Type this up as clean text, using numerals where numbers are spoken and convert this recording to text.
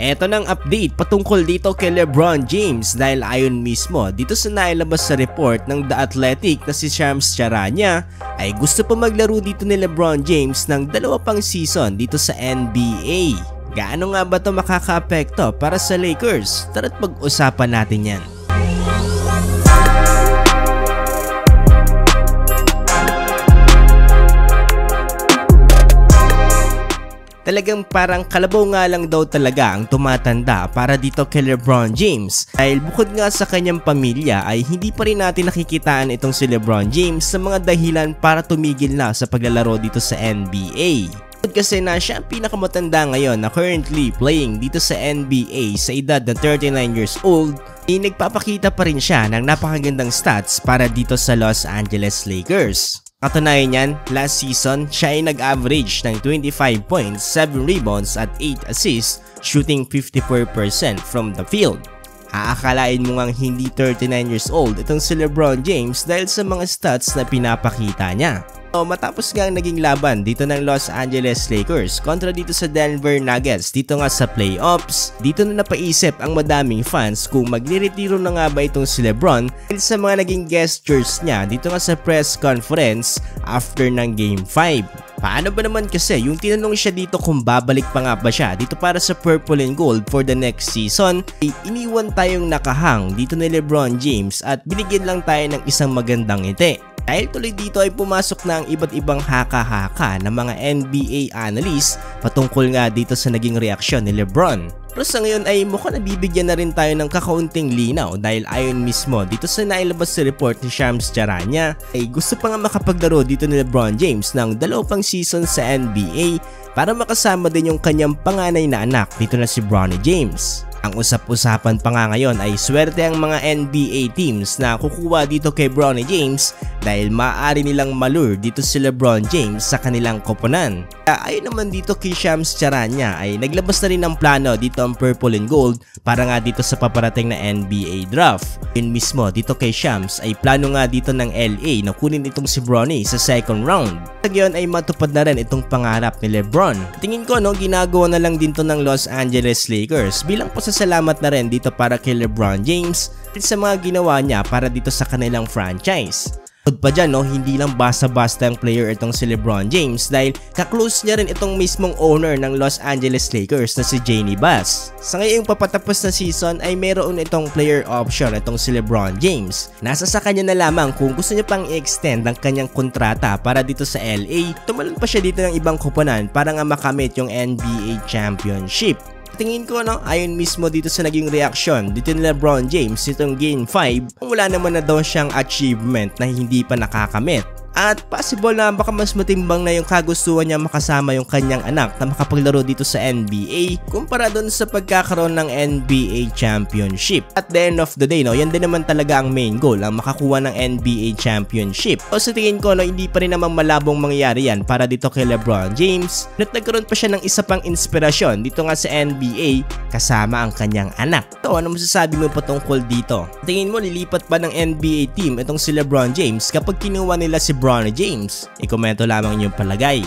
Eto ng update patungkol dito kay LeBron James dahil ayon mismo dito sa nailabas sa report ng The Athletic na si Shams Charania ay gusto pa maglaro dito ni LeBron James ng 2 pang season dito sa NBA. Gaano nga ba ito makaka-apekto para sa Lakers? Tara't pag-usapan natin yan. Talagang parang kalabaw nga lang daw talaga ang tumatanda para dito kay LeBron James dahil bukod nga sa kanyang pamilya ay hindi pa rin natin nakikitaan itong si LeBron James sa mga dahilan para tumigil na sa paglalaro dito sa NBA. Kasi na siya ang pinakamatanda ngayon na currently playing dito sa NBA sa edad na 39 years old ay nagpapakita pa rin siya ng napakagandang stats para dito sa Los Angeles Lakers. Katunayan niyan, last season, siya ay nag-average ng 25 points, 7 rebounds at 8 assists, shooting 54% from the field. Aakalain mo ngang hindi 39 years old itong si LeBron James dahil sa mga stats na pinapakita niya. Matapos nga ang naging laban dito ng Los Angeles Lakers kontra dito sa Denver Nuggets dito nga sa playoffs, dito na napaisip ang madaming fans kung magliretiro na nga ba itong si LeBron dahil sa mga naging gestures niya dito nga sa press conference after ng Game 5. Paano ba naman kasi yung tinanong siya dito kung babalik pa nga ba siya dito para sa Purple and Gold for the next season, ay iniwan tayong nakahang dito ni LeBron James at binigyan lang tayo ng isang magandang ngiti. Dahil tuloy dito ay pumasok na ang iba't ibang haka-haka ng mga NBA analysts patungkol nga dito sa naging reaksyon ni LeBron. Pero sa ngayon ay mukhang nabibigyan na rin tayo ng kakaunting linaw dahil ayon mismo dito sa nailabas sa report ni Shams Charania ay gusto pa nga makapaglaro dito ni LeBron James ng 2 pang season sa NBA para makasama din yung kanyang panganay na anak dito na si Bronny James. Ang usap-usapan pa nga ngayon ay swerte ang mga NBA teams na kukuha dito kay Bronny James dahil maaari nilang malure dito si LeBron James sa kanilang koponan. Ayon naman dito kay Shams Charania ay naglabas na rin ng plano dito ang Purple and Gold para nga dito sa paparating na NBA draft. Yun mismo dito kay Shams ay plano nga dito ng LA na kunin itong si Bronny sa second round. Ngayon ay matupad na rin itong pangarap ni LeBron. Tingin ko ginagawa na lang din to ng Los Angeles Lakers bilang pasasalamat na rin dito para kay LeBron James sa mga ginawa niya para dito sa kanilang franchise. Bukod pa dyan, hindi lang basta-basta ang player itong si LeBron James dahil kaklose niya rin itong mismong owner ng Los Angeles Lakers na si Jeanie Buss. Sa ngayong papatapos na season ay mayroon itong player option itong si LeBron James. Nasa sa kanya na lamang kung gusto niya pang i-extend ang kanyang kontrata para dito sa LA, tumalon pa siya dito ng ibang koponan para nga makamit yung NBA Championship. Tingin ko ayon mismo dito sa naging reaksyon dito ni LeBron James itong Game 5, wala naman na daw siyang achievement na hindi pa nakakamit. At possible na baka mas matimbang na yung kagustuhan niya makasama yung kanyang anak na makapaglaro dito sa NBA kumpara doon sa pagkakaroon ng NBA Championship. At the end of the day, yan din naman talaga ang main goal, ang makakuha ng NBA Championship. O sa tingin ko, hindi pa rin naman malabong mangyayari yan para dito kay LeBron James. At nagkaroon pa siya ng isa pang inspirasyon dito nga sa NBA kasama ang kanyang anak. So, ano masasabi mo patungkol dito? Tingin mo lilipat ba ng NBA team itong si LeBron James kapag kinuha nila si Bronny James? I-komento lamang inyong palagay.